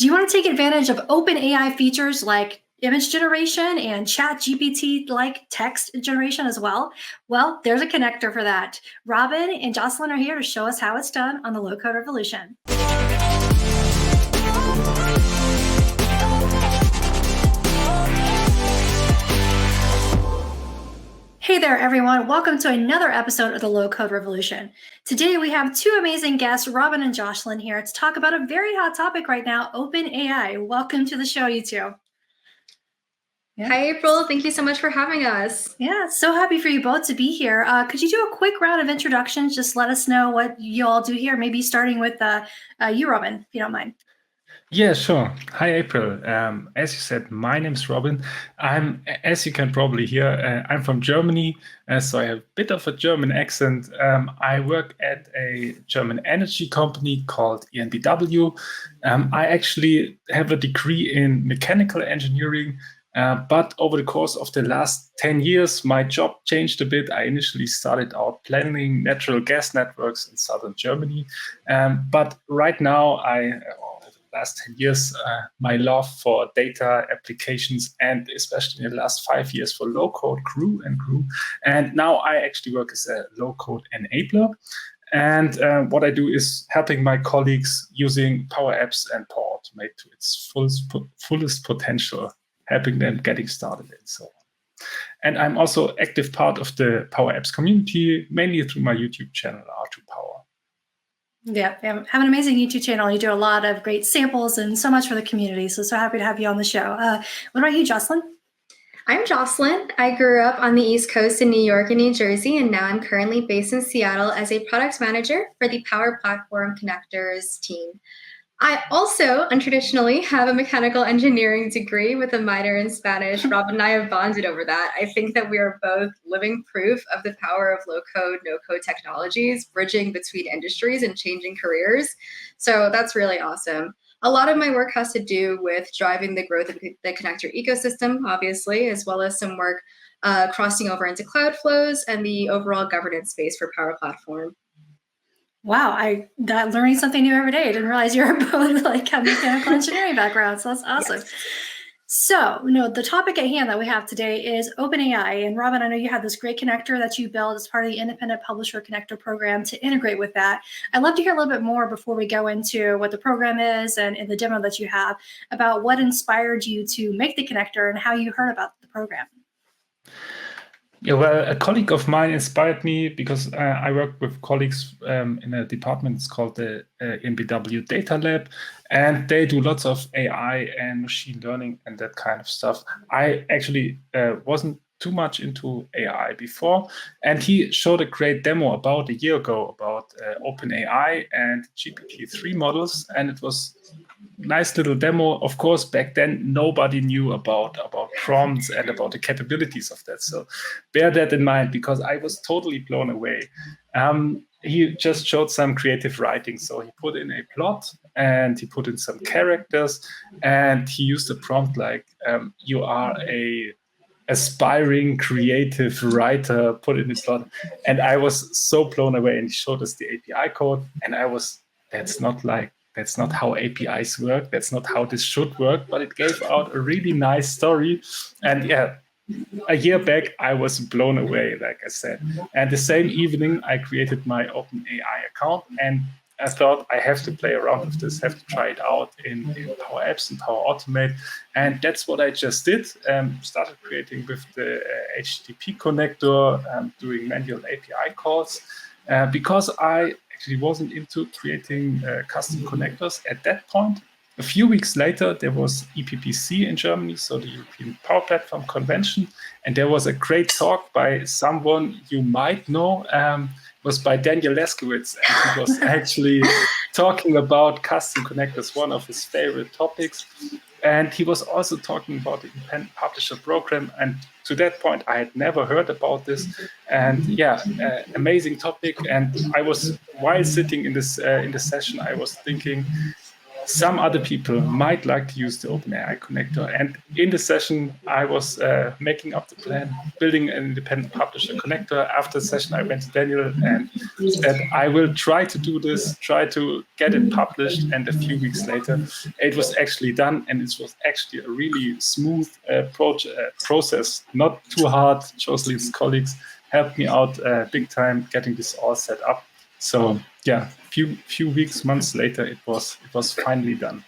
Do you want to take advantage of OpenAI features like image generation and ChatGPT-like text generation as well? Well, there's a connector for that. Robin and Jocelyn are here to show us how it's done on the Low Code Revolution. Hey there, everyone. Welcome to another episode of the Low Code Revolution. Today, we have two amazing guests, Robin and Jocelyn, here to talk about a very hot topic right now, OpenAI. Welcome to the show, you two. Yeah. Hi, April. Thank you so much for having us. Yeah, so happy for you both to be here. Could you do a quick round of introductions? Just let us know what you all do here, maybe starting with you, Robin, if you don't mind. Yeah, sure. Hi, April. As you said, my name's Robin. As you can probably hear, I'm from Germany, so I have a bit of a German accent. I work at a German energy company called EnBW. I actually have a degree in mechanical engineering, but over the course of the last 10 years, my job changed a bit. I initially started out planning natural gas networks in southern Germany, but right now last 10 years, my love for data applications and especially in the last 5 years for low code grew and grew. And now I actually work as a low code enabler. And what I do is helping my colleagues using Power Apps and Power Automate to its fullest potential, helping them getting started and so on. And I'm also active part of the Power Apps community, mainly through my YouTube channel, R2 Power. Yeah, have an amazing YouTube channel. You do a lot of great samples and so much for the community. So happy to have you on the show. What about you, Jocelyn? I'm Jocelyn. I grew up on the East Coast in New York and New Jersey, and now I'm currently based in Seattle as a product manager for the Power Platform Connectors team. I also, untraditionally, have a mechanical engineering degree with a minor in Spanish. Rob and I have bonded over that. I think that we are both living proof of the power of low-code, no-code technologies, bridging between industries and changing careers. So that's really awesome. A lot of my work has to do with driving the growth of the connector ecosystem, obviously, as well as some work crossing over into cloud flows and the overall governance space for Power Platform. Wow, learning something new every day. I didn't realize you were both have mechanical engineering backgrounds. So that's awesome. Yes. So, the topic at hand that we have today is OpenAI. And Robin, I know you have this great connector that you built as part of the Independent Publisher Connector program to integrate with that. I'd love to hear a little bit more before we go into what the program is and the demo that you have about what inspired you to make the connector and how you heard about the program. Yeah, well, a colleague of mine inspired me because I work with colleagues in a department. It's called the EnBW Data Lab, and they do lots of AI and machine learning and that kind of stuff. I actually wasn't too much into AI before, and he showed a great demo about a year ago about OpenAI and GPT-3 models, and it was nice little demo. Of course, back then nobody knew about prompts and about the capabilities of that. So bear that in mind, because I was totally blown away. He just showed some creative writing. So he put in a plot and he put in some characters, and he used a prompt like, you are a aspiring creative writer, put in his plot. And I was so blown away, and he showed us the API code, and that's not how APIs work. That's not how this should work, but it gave out a really nice story. And yeah, a year back, I was blown away, like I said. And the same evening, I created my OpenAI account, and I thought I have to play around with this, have to try it out in Power Apps and Power Automate. And that's what I just did. Started creating with the HTTP connector, doing manual API calls, because I actually wasn't into creating custom connectors at that point. A few weeks later, there was EPPC in Germany, so the European Power Platform Convention, and there was a great talk by someone you might know. It was by Daniel Leskowitz, and he was actually talking about custom connectors, one of his favorite topics. And he was also talking about the Independent Publisher Program. And to that point, I had never heard about this. And yeah, amazing topic. And I was, while sitting in this in the session, I was thinking, some other people might like to use the OpenAI connector. And in the session, I was making up the plan, building an independent publisher connector. After the session, I went to Daniel and said, I will try to do this, try to get it published. And a few weeks later, it was actually done. And it was actually a really smooth process, not too hard. Jocelyn's colleagues helped me out big time getting this all set up. So yeah, few weeks, months later, it was finally done.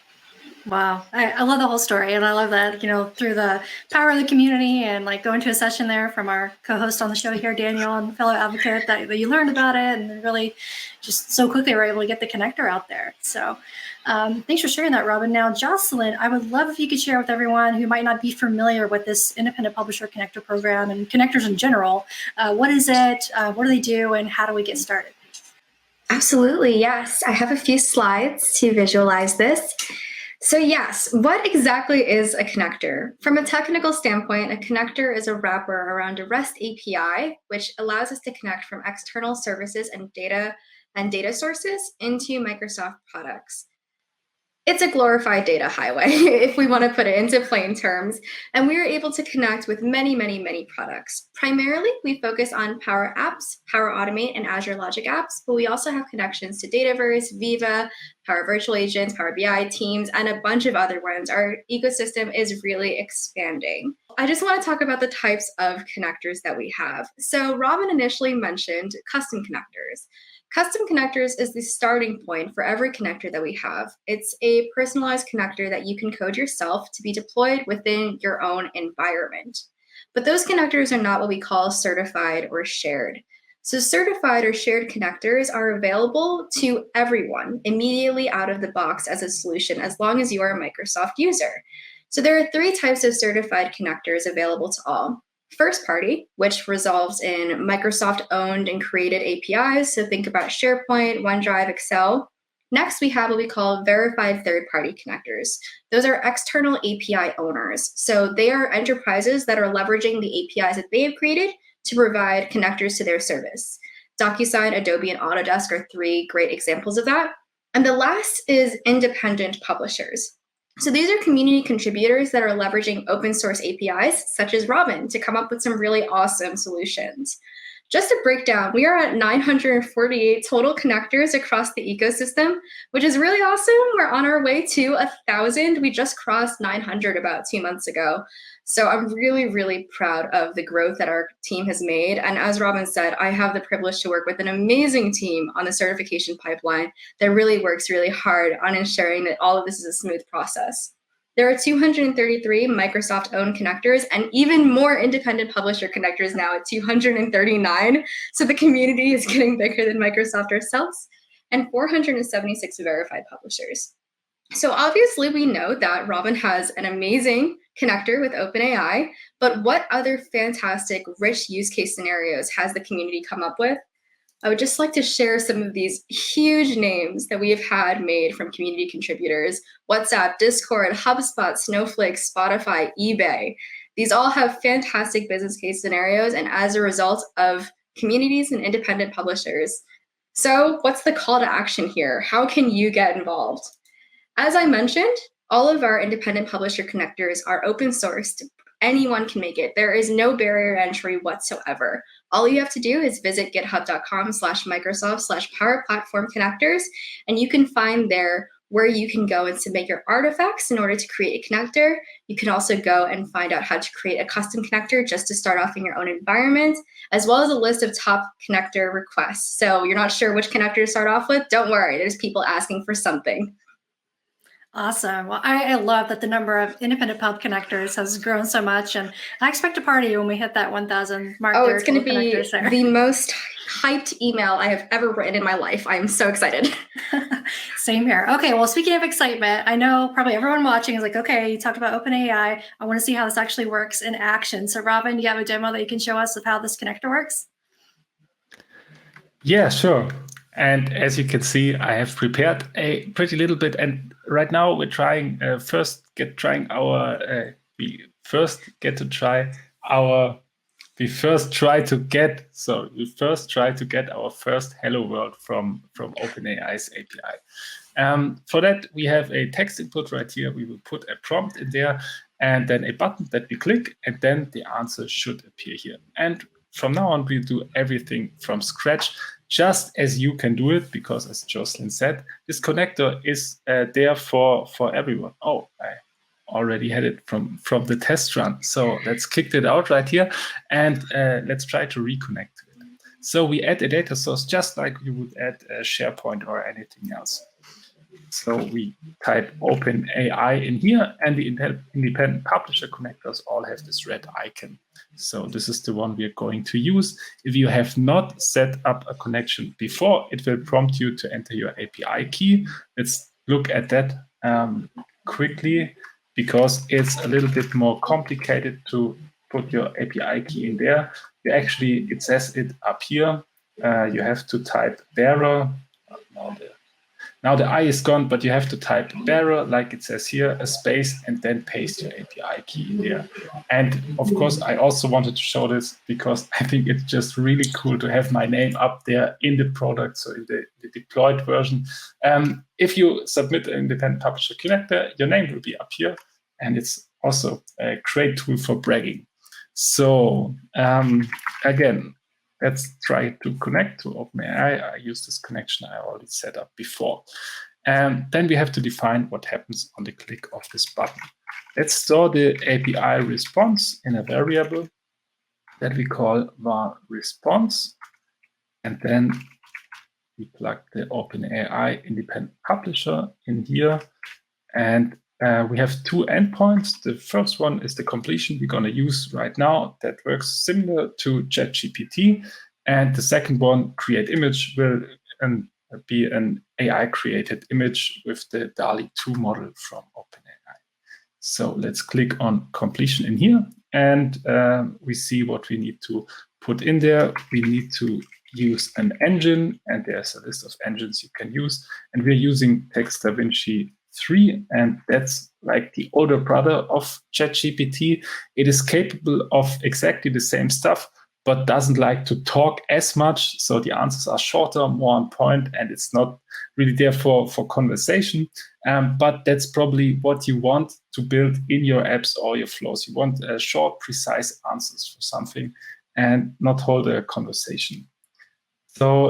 Wow. I love the whole story. And I love that, through the power of the community and like going to a session there from our co-host on the show here, Daniel, and fellow advocate, that you learned about it and really just so quickly were able to get the connector out there. So thanks for sharing that, Robin. Now, Jocelyn, I would love if you could share with everyone who might not be familiar with this independent publisher connector program and connectors in general. What is it? What do they do? And how do we get started? Absolutely. Yes. I have a few slides to visualize this. So yes, what exactly is a connector? From a technical standpoint, a connector is a wrapper around a REST API, which allows us to connect from external services and data sources into Microsoft products. It's a glorified data highway, if we want to put it into plain terms. And we are able to connect with many, many, many products. Primarily, we focus on Power Apps, Power Automate, and Azure Logic Apps, but we also have connections to Dataverse, Viva, Power Virtual Agents, Power BI, Teams, and a bunch of other ones. Our ecosystem is really expanding. I just want to talk about the types of connectors that we have. So Robin initially mentioned custom connectors. Custom connectors is the starting point for every connector that we have. It's a personalized connector that you can code yourself to be deployed within your own environment. But those connectors are not what we call certified or shared. So certified or shared connectors are available to everyone immediately out of the box as a solution, as long as you are a Microsoft user. So there are 3 types of certified connectors available to all. First party, which resolves in Microsoft-owned and created APIs. So think about SharePoint, OneDrive, Excel. Next, we have what we call verified third-party connectors. Those are external API owners. So they are enterprises that are leveraging the APIs that they have created to provide connectors to their service. DocuSign, Adobe, and Autodesk are 3 great examples of that. And the last is independent publishers. So these are community contributors that are leveraging open source APIs, such as Robin, to come up with some really awesome solutions. Just to break down, we are at 948 total connectors across the ecosystem, which is really awesome. We're on our way to 1,000. We just crossed 900 about 2 months ago. So I'm really, really proud of the growth that our team has made. And as Robin said, I have the privilege to work with an amazing team on the certification pipeline that really works really hard on ensuring that all of this is a smooth process. There are 233 Microsoft-owned connectors and even more independent publisher connectors now at 239. So the community is getting bigger than Microsoft ourselves, and 476 verified publishers. So obviously we know that Robin has an amazing connector with OpenAI, but what other fantastic, rich use case scenarios has the community come up with? I would just like to share some of these huge names that we have had made from community contributors: WhatsApp, Discord, HubSpot, Snowflake, Spotify, eBay. These all have fantastic business case scenarios, and as a result of communities and independent publishers. So what's the call to action here? How can you get involved? As I mentioned, all of our independent publisher connectors are open sourced. Anyone can make it. There is no barrier entry whatsoever. All you have to do is visit github.com/Microsoft/Power Platform Connectors, and you can find there where you can go and submit your artifacts in order to create a connector. You can also go and find out how to create a custom connector just to start off in your own environment, as well as a list of top connector requests. So you're not sure which connector to start off with? Don't worry, there's people asking for something. Awesome. Well, I love that the number of independent pub connectors has grown so much, and I expect a party when we hit that 1,000 mark. Oh, it's going to be the most hyped email I have ever written in my life. I'm so excited. Same here. Okay, well, speaking of excitement, I know probably everyone watching is like, okay, you talked about OpenAI. I want to see how this actually works in action. So Robin, do you have a demo that you can show us of how this connector works? Yeah, sure. And as you can see, I have prepared a pretty little bit. And right now we're trying we first try to get our first hello world from OpenAI's API. For that, we have a text input right here. We will put a prompt in there and then a button that we click, and then the answer should appear here. And from now on, we'll do everything from scratch, just as you can do it, because as Jocelyn said, this connector is there for everyone. Oh, I already had it from the test run. So let's kick it out right here, and let's try to reconnect to it. So we add a data source just like you would add a SharePoint or anything else. So we type OpenAI in here, and the independent publisher connectors all have this red icon. So this is the one we are going to use. If you have not set up a connection before, it will prompt you to enter your API key. Let's look at that quickly, because it's a little bit more complicated to put your API key in there. It says it up here. You have to type bearer. Now the I is gone, but you have to type bearer, like it says here, a space, and then paste your API key in there. And of course, I also wanted to show this because I think it's just really cool to have my name up there in the product, so in the deployed version. If you submit an independent publisher connector, your name will be up here, and it's also a great tool for bragging. So again, let's try to connect to OpenAI. I use this connection I already set up before. And then we have to define what happens on the click of this button. Let's store the API response in a variable that we call var response. And then we plug the OpenAI independent publisher in here. And we have two endpoints. The first one is the completion we're going to use right now that works similar to ChatGPT. And the second one, create image, will be an AI created image with the Dall-E 2 model from OpenAI. So let's click on completion in here, and we see what we need to put in there. We need to use an engine, and there's a list of engines you can use. And we're using Text DaVinci 3, and that's like the older brother of ChatGPT. It is capable of exactly the same stuff, but doesn't like to talk as much. So the answers are shorter, more on point, and it's not really there for conversation. But that's probably what you want to build in your apps or your flows. You want short, precise answers for something and not hold a conversation. So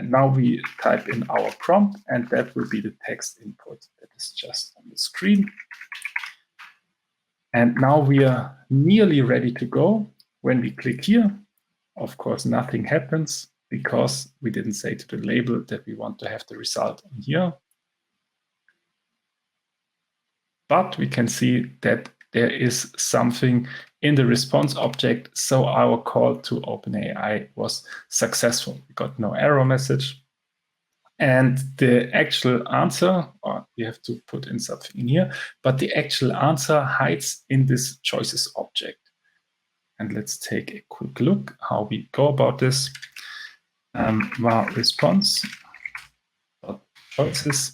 now we type in our prompt, and that will be the text input that is just on the screen. And now we are nearly ready to go. When we click here, of course, nothing happens because we didn't say to the label that we want to have the result in here. But we can see that there is something in the response object. So our call to OpenAI was successful. We got no error message. And the actual answer, or we have to put in something in here, but the actual answer hides in this choices object. And let's take a quick look how we go about this. Var response choices.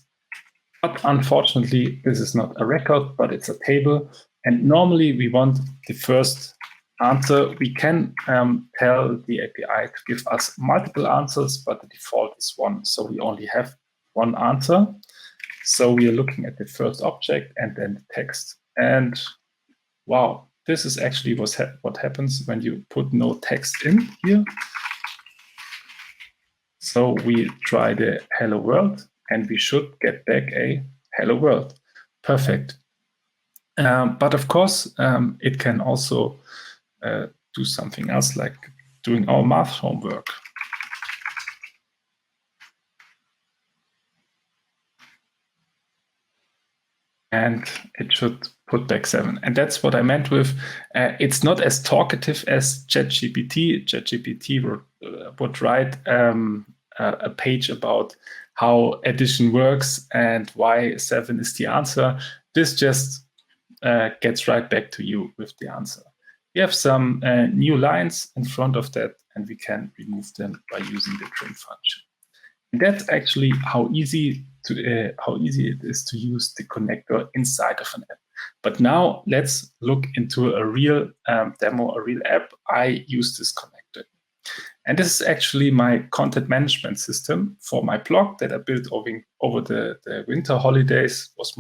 But unfortunately, this is not a record, but it's a table. And normally we want the first answer. We can tell the API to give us multiple answers, but the default is one. So we only have one answer. So we are looking at the first object and then the text. And wow, this is actually what happens when you put no text in here. So we try the hello world, and we should get back a hello world. Perfect. But of course, it can also do something else, like doing our math homework. And it should put back 7. And that's what I meant with, it's not as talkative as ChatGPT. ChatGPT would write a page about how addition works and why 7 is the answer. This just gets right back to you with the answer. We have some new lines in front of that, and we can remove them by using the trim function. And that's actually how easy it is to use the connector inside of an app. But now let's look into a real demo, a real app. I use this connector. And this is actually my content management system for my blog that I built over the winter holidays. Was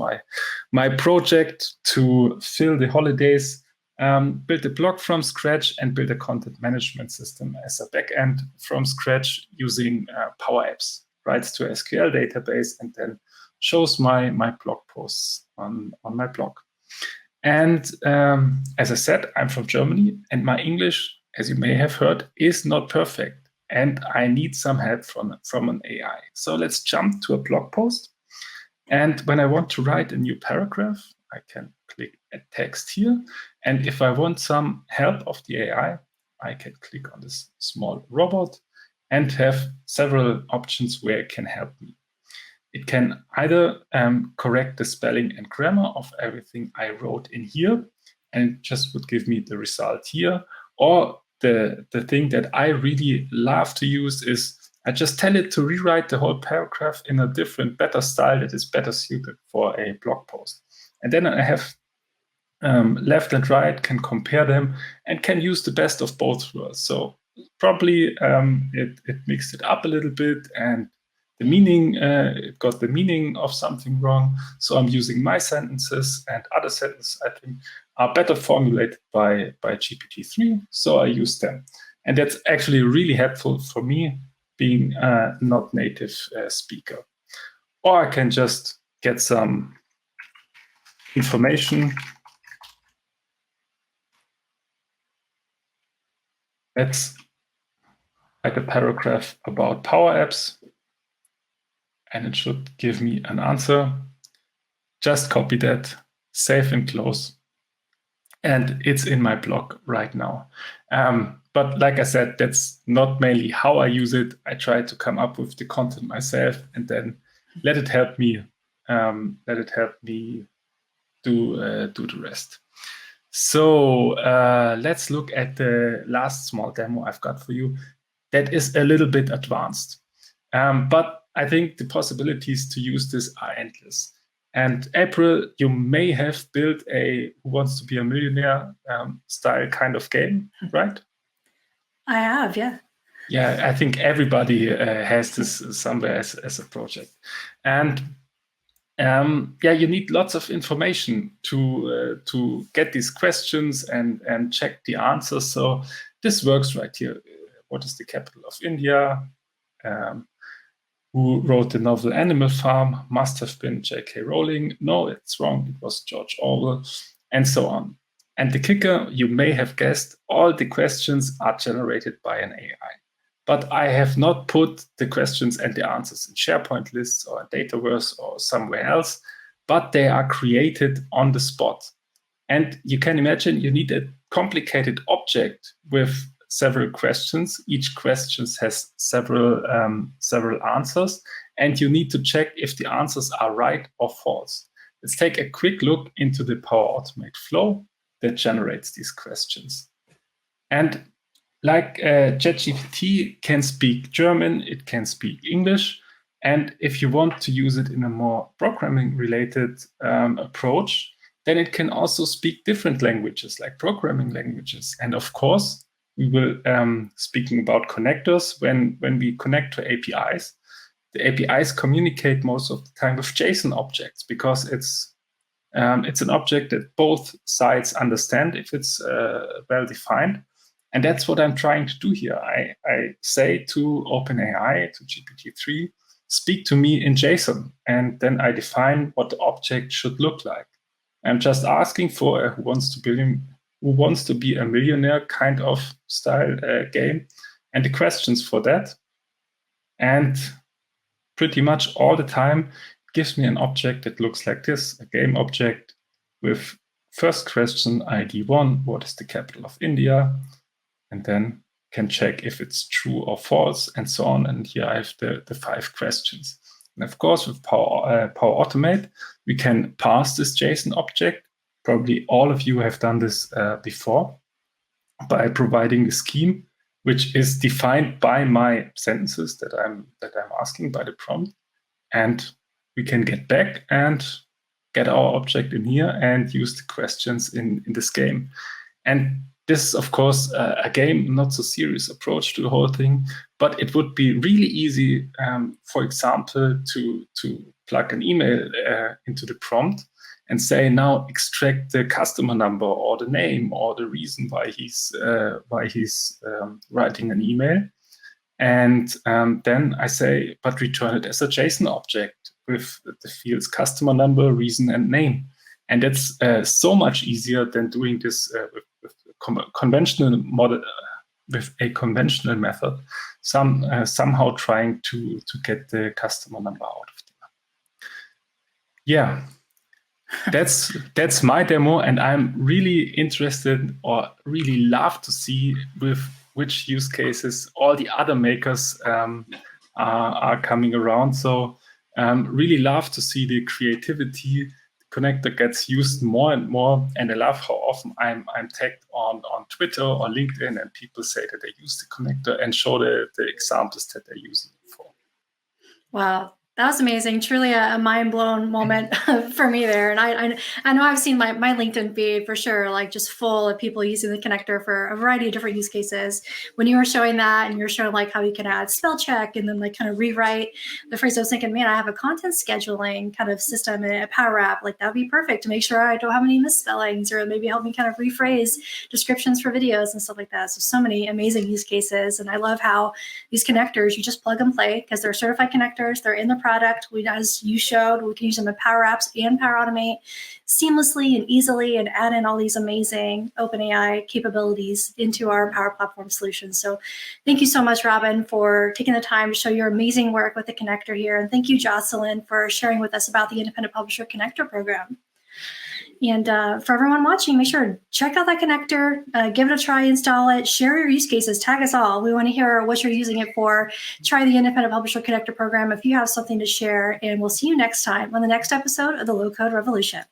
my project to fill the holidays, build a blog from scratch and build a content management system as a backend from scratch using Power Apps, writes to SQL database, and then shows my blog posts on my blog. And as I said, I'm from Germany, and my English, as you may have heard, is not perfect. And I need some help from an AI. So let's jump to a blog post. And when I want to write a new paragraph, I can click Add Text here. And if I want some help of the AI, I can click on this small robot and have several options where it can help me. It can either correct the spelling and grammar of everything I wrote in here, and it just would give me the result here. Or the thing that I really love to use is I just tell it to rewrite the whole paragraph in a different, better style that is better suited for a blog post. And then I have left and right, can compare them, and can use the best of both worlds. So probably it mixed it up a little bit, and the meaning, it got the meaning of something wrong. So I'm using my sentences, and other sentences I think are better formulated by GPT-3. So I use them. And that's actually really helpful for me, being a not native speaker. Or I can just get some information. Let's write a paragraph about Power Apps, and it should give me an answer. Just copy that, save and close. And it's in my blog right now. But like I said, that's not mainly how I use it. I try to come up with the content myself and then let it help me. Do the rest. So let's look at the last small demo I've got for you. That is a little bit advanced, but I think the possibilities to use this are endless. And April, you may have built a Who Wants to Be a Millionaire style kind of game, right? I have, yeah. Yeah, I think everybody has this somewhere as a project. And yeah, you need lots of information to get these questions and check the answers. So this works right here. What is the capital of India? Who wrote the novel Animal Farm? Must have been J.K. Rowling. No, it's wrong. It was George Orwell, and so on. And the kicker, you may have guessed, all the questions are generated by an AI. But I have not put the questions and the answers in SharePoint lists or Dataverse or somewhere else, but they are created on the spot. And you can imagine you need a complicated object with several questions. Each question has several answers, and you need to check if the answers are right or false. Let's take a quick look into the Power Automate flow that generates these questions. And like ChatGPT can speak German, it can speak English. And if you want to use it in a more programming-related approach, then it can also speak different languages, like programming languages. And of course, we will, speaking about connectors, when we connect to APIs, the APIs communicate most of the time with JSON objects, because it's an object that both sides understand if it's well-defined. And that's what I'm trying to do here. I say to OpenAI, to GPT-3, speak to me in JSON, and then I define what the object should look like. I'm just asking for a Who Wants to Be a Millionaire kind of style game, and the questions for that. And pretty much all the time, it gives me an object that looks like this, a game object with first question, ID 1, what is the capital of India? And then can check if it's true or false, and so on. And here I have the 5 questions. And of course, with Power Automate, we can parse this JSON object. Probably all of you have done this before by providing the scheme, which is defined by my sentences that I'm asking by the prompt. And we can get back and get our object in here and use the questions in this game. And this is, of course, again, not so serious approach to the whole thing, but it would be really easy, for example, to plug an email into the prompt and say, now extract the customer number or the name or the reason why he's writing an email. And then I say, but return it as a JSON object with the fields customer number, reason, and name. And that's so much easier than doing this with conventional model, with a conventional method. Somehow trying to get the customer number out of them. Yeah, that's my demo, and I'm really interested or really love to see with which use cases all the other makers are coming around. So really love to see the creativity. The connector gets used more and more, and I love how often I'm tagged on Twitter or LinkedIn, and people say that they use the connector and show the examples that they're using it for. Wow. That was amazing. Truly a mind blown moment for me there. And I know I've seen my LinkedIn feed for sure, like just full of people using the connector for a variety of different use cases. When you were showing that and you're showing like how you can add spell check and then like kind of rewrite the phrase, I was thinking, man, I have a content scheduling kind of system in a Power App. Like that'd be perfect to make sure I don't have any misspellings, or maybe help me kind of rephrase descriptions for videos and stuff like that. So many amazing use cases. And I love how these connectors, you just plug and play because they're certified connectors. They're in the product. As you showed, we can use them in Power Apps and Power Automate seamlessly and easily, and add in all these amazing OpenAI capabilities into our Power Platform solutions. So thank you so much, Robin, for taking the time to show your amazing work with the connector here. And thank you, Jocelyn, for sharing with us about the Independent Publisher Connector Program. And for everyone watching, make sure to check out that connector, give it a try, install it, share your use cases, tag us all. We want to hear what you're using it for. Try the Independent Publisher Connector Program if you have something to share, and we'll see you next time on the next episode of the Low Code Revolution.